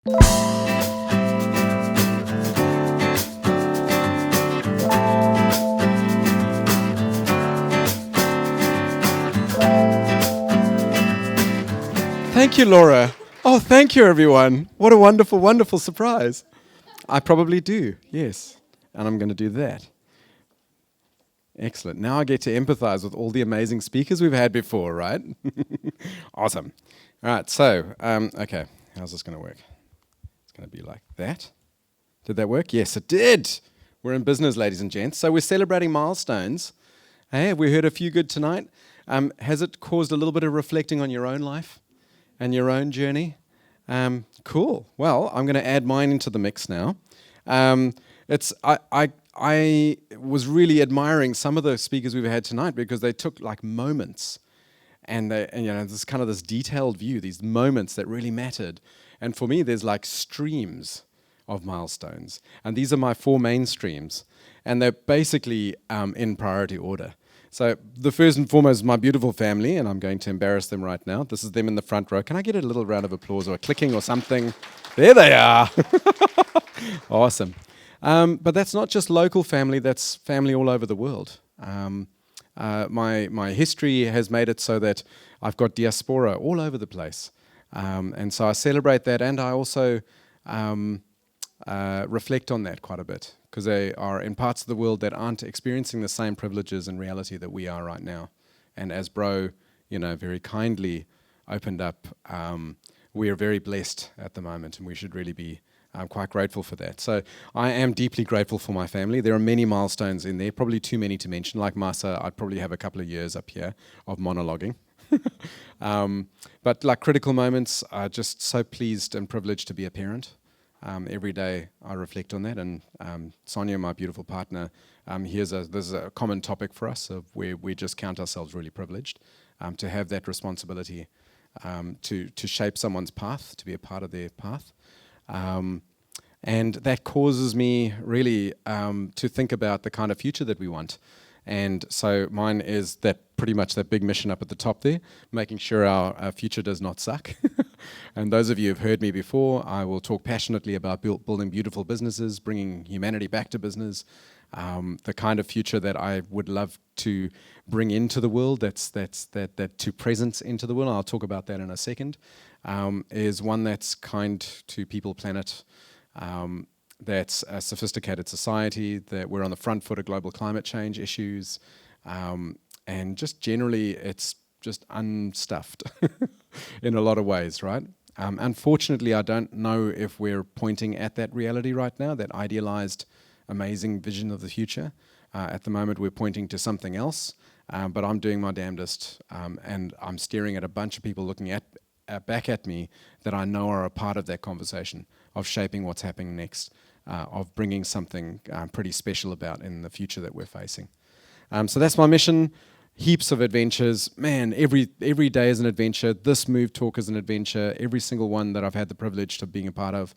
Thank you, Laura. Oh, thank you, everyone. What a wonderful, wonderful surprise. I probably do, yes. And I'm going to do that. Excellent. Now I get to empathize with all the amazing speakers we've had before, right? Awesome. All right, so, okay, how's this going to work? It's going to be like that. Did that work? Yes, it did. We're in business, ladies and gents. So we're celebrating milestones. Hey, have we heard a few good tonight? Has it caused a little bit of reflecting on your own life and your own journey? Cool. Well, I'm going to add mine into the mix now. I was really admiring some of the speakers we've had tonight because they took like moments, and there's kind of this detailed view, these moments that really mattered. And for me, there's like streams of milestones, and these are my 4 main streams, and they're basically in priority order. So the first and foremost is my beautiful family, and I'm going to embarrass them right now. This is them in the front row. Can I get a little round of applause or a clicking or something? There they are. Awesome. But that's not just local family, that's family all over the world. My history has made it so that I've got diaspora all over the place. And so I celebrate that, and I also reflect on that quite a bit, because they are in parts of the world that aren't experiencing the same privileges and reality that we are right now. And as Bro, very kindly opened up, we are very blessed at the moment, and we should really be quite grateful for that. So I am deeply grateful for my family. There are many milestones in there, probably too many to mention. Like Masa, I'd probably have a couple of years up here of monologuing. But like critical moments, I'm just so pleased and privileged to be a parent. Every day I reflect on that, and Sonia, my beautiful partner, this is a common topic for us of where we just count ourselves really privileged to have that responsibility to shape someone's path, to be a part of their path. And that causes me really to think about the kind of future that we want. And so mine is that pretty much that big mission up at the top there, making sure our future does not suck. And those of you who've heard me before, I will talk passionately about building beautiful businesses, bringing humanity back to business, the kind of future that I would love to bring into the world, that to presence into the world. I'll talk about that in a second. Is one that's kind to people, planet, that's a sophisticated society, that we're on the front foot of global climate change issues, and just generally it's just unstuffed in a lot of ways, right? Unfortunately, I don't know if we're pointing at that reality right now, that idealized, amazing vision of the future. At the moment, we're pointing to something else, but I'm doing my damnedest, and I'm staring at a bunch of people looking back at me that I know are a part of that conversation, of shaping what's happening next, of bringing something pretty special about in the future that we're facing. So that's my mission. Heaps of adventures. Man, every day is an adventure. This MUV Talk is an adventure. Every single one that I've had the privilege of being a part of.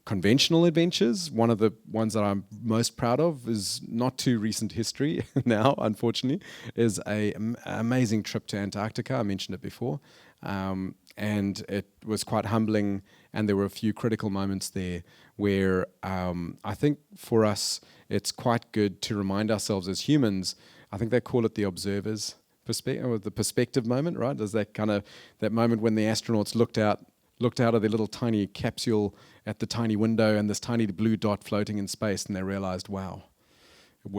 Conventional adventures. One of the ones that I'm most proud of is not too recent history now, unfortunately, is an amazing trip to Antarctica. I mentioned it before. And it was quite humbling, and there were a few critical moments there where I think for us it's quite good to remind ourselves as humans. I think they call it the observer's perspective, or the perspective moment, right? There's that kind of that moment when the astronauts looked out of their little tiny capsule at the tiny window and this tiny blue dot floating in space, and they realized, wow,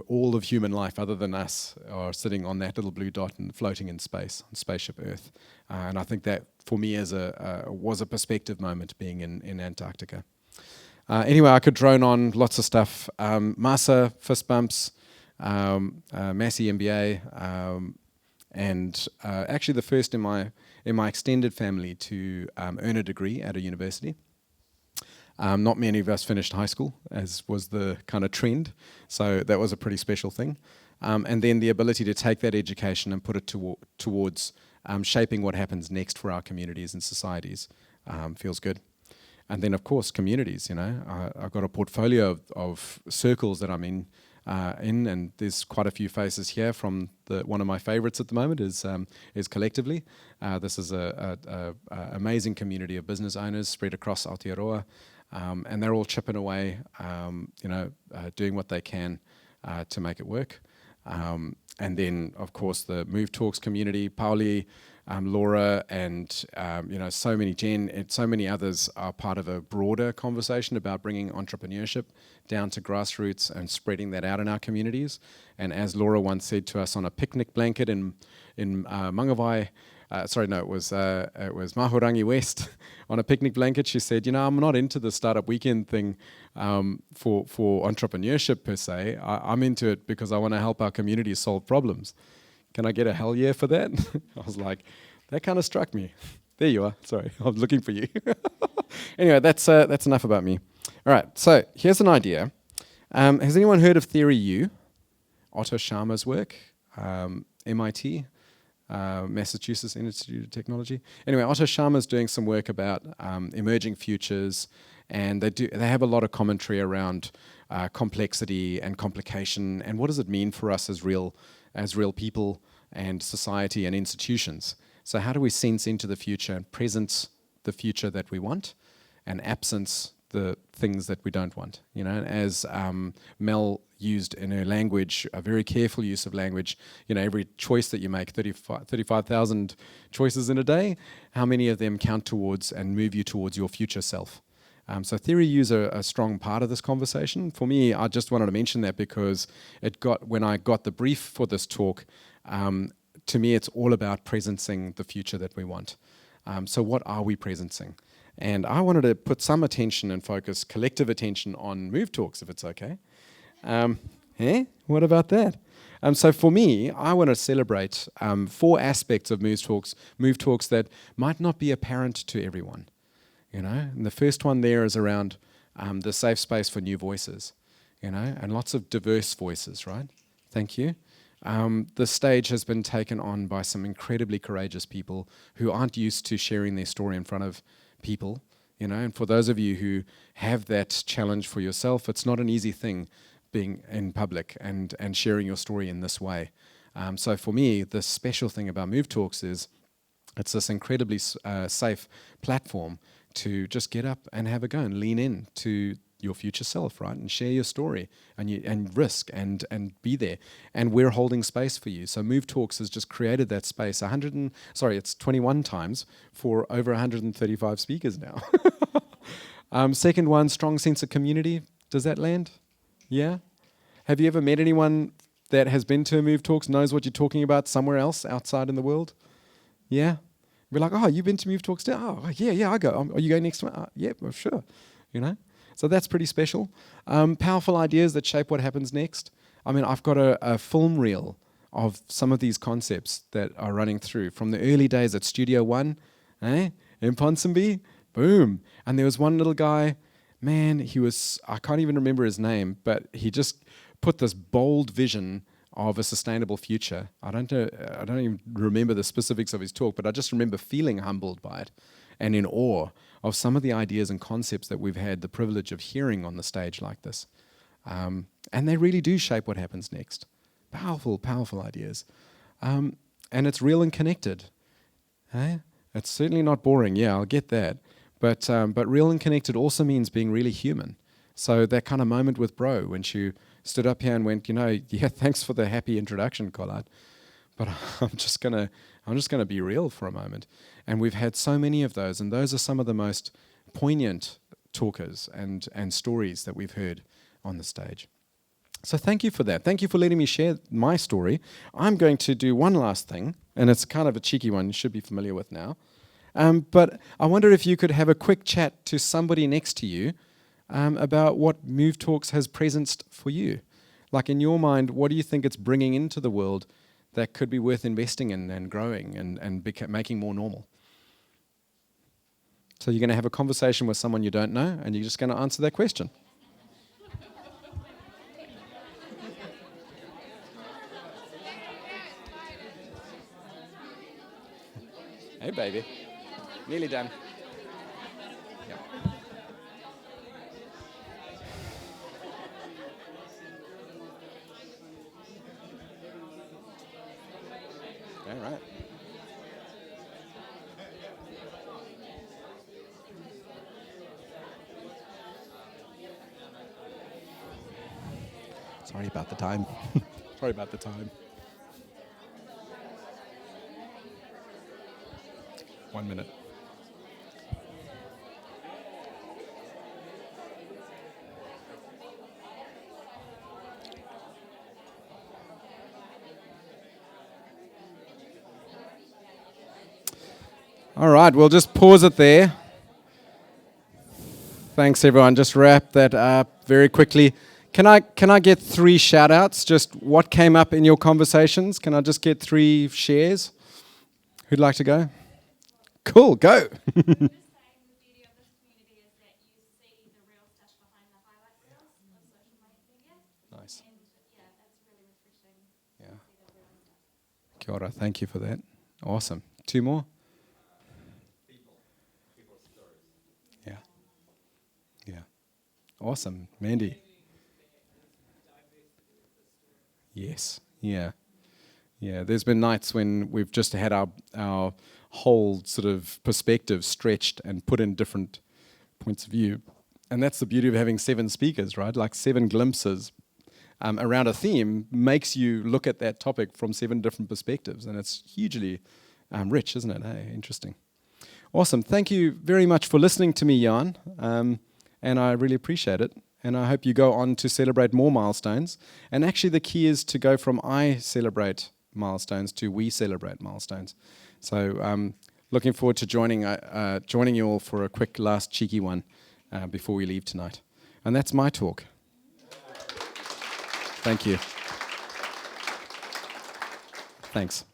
all of human life other than us are sitting on that little blue dot and floating in space, on Spaceship Earth. And I think that, for me, was a perspective moment being in Antarctica. Anyway, I could drone on lots of stuff. Masa, fist bumps, Massey MBA, and actually the first in my extended family to earn a degree at a university. Not many of us finished high school, as was the kind of trend, so that was a pretty special thing. And then the ability to take that education and put it towards shaping what happens next for our communities and societies feels good. And then, of course, communities, I've got a portfolio of circles that I'm in, in, and there's quite a few faces here from one of my favorites at the moment is Collectively. This is a amazing community of business owners spread across Aotearoa, and they're all chipping away, doing what they can to make it work. And then, of course, the MUV Talks community, Pauli, Laura, and so many Jen and so many others are part of a broader conversation about bringing entrepreneurship down to grassroots and spreading that out in our communities. And as Laura once said to us on a picnic blanket in Mangawai, it was Mahurangi West on a picnic blanket. She said, I'm not into the startup weekend thing for entrepreneurship per se. I'm into it because I want to help our community solve problems. Can I get a hell yeah for that? I was like, that kind of struck me. There you are. Sorry, I was looking for you. Anyway, that's enough about me. All right, so here's an idea. Has anyone heard of Theory U? Otto Scharmer's work, MIT. Massachusetts Institute of Technology. Anyway, Otto Scharmer's doing some work about emerging futures, and they have a lot of commentary around complexity and complication, and what does it mean for us as real people and society and institutions. So how do we sense into the future and presence the future that we want, and absence the things that we don't want? As Mel used in her language, a very careful use of language, every choice that you make, 35,000 choices in a day, how many of them count towards and move you towards your future self? So Theory U is a strong part of this conversation. For me, I just wanted to mention that because when I got the brief for this talk, to me it's all about presencing the future that we want. So what are we presencing? And I wanted to put some attention and focus, collective attention, on MUV Talks, if it's okay. What about that? So for me, I want to celebrate 4 aspects of MUV Talks that might not be apparent to everyone. And the first one there is around the safe space for new voices, and lots of diverse voices, right? Thank you. The stage has been taken on by some incredibly courageous people who aren't used to sharing their story in front of people, and for those of you who have that challenge for yourself, it's not an easy thing being in public and sharing your story in this way. So for me, the special thing about MUV Talks is it's this incredibly safe platform to just get up and have a go and lean in to your future self, right? And share your story and risk and be there. And we're holding space for you. So MUV Talks has just created that space. It's 21 times for over 135 speakers now. Second one, strong sense of community. Does that land? Yeah? Have you ever met anyone that has been to MUV Talks, knows what you're talking about somewhere else outside in the world? Yeah? We're like, oh, you've been to MUV Talks too? Oh, yeah, I go. Are you going next one? Yeah, well, sure. So that's pretty special. Powerful ideas that shape what happens next. I mean, I've got a film reel of some of these concepts that are running through from the early days at Studio One, in Ponsonby, boom. And there was one little guy, man, I can't even remember his name, but he just put this bold vision of a sustainable future. I don't even remember the specifics of his talk, but I just remember feeling humbled by it and in awe of some of the ideas and concepts that we've had the privilege of hearing on the stage like this. And they really do shape what happens next. Powerful, powerful ideas. And it's real and connected. It's certainly not boring, yeah, I'll get that. But real and connected also means being really human. So that kind of moment with Bro, when she stood up here and went, yeah, thanks for the happy introduction, Colart, but I'm just gonna be real for a moment. And we've had so many of those, and those are some of the most poignant talkers and stories that we've heard on the stage. So thank you for that. Thank you for letting me share my story. I'm going to do one last thing, and it's kind of a cheeky one you should be familiar with now. But I wonder if you could have a quick chat to somebody next to you about what MUV Talks has presenced for you. Like, in your mind, what do you think it's bringing into the world that could be worth investing in and growing and making more normal? So you're going to have a conversation with someone you don't know, and you're just going to answer that question. Hey, baby. Nearly done. Yeah. Sorry about the time. Sorry about the time. 1 minute. All right, we'll just pause it there. Thanks, everyone. Just wrap that up very quickly. Can I get 3 shout-outs? Just what came up in your conversations? Can I just get 3 shares? Who'd like to go? Cool, go. Nice. Yeah. Kia ora, thank you for that. Awesome. 2 more? Yeah. Yeah. Awesome. Mandy. Yes. Yeah. Yeah. There's been nights when we've just had our whole sort of perspective stretched and put in different points of view. And that's the beauty of having 7 speakers, right? Like 7 glimpses around a theme makes you look at that topic from 7 different perspectives. And it's hugely rich, isn't it? Hey, interesting. Awesome. Thank you very much for listening to me, Jan. And I really appreciate it. And I hope you go on to celebrate more milestones. And actually the key is to go from I celebrate milestones to we celebrate milestones. So looking forward to joining you all for a quick last cheeky one before we leave tonight. And that's my talk. Thank you. Thanks.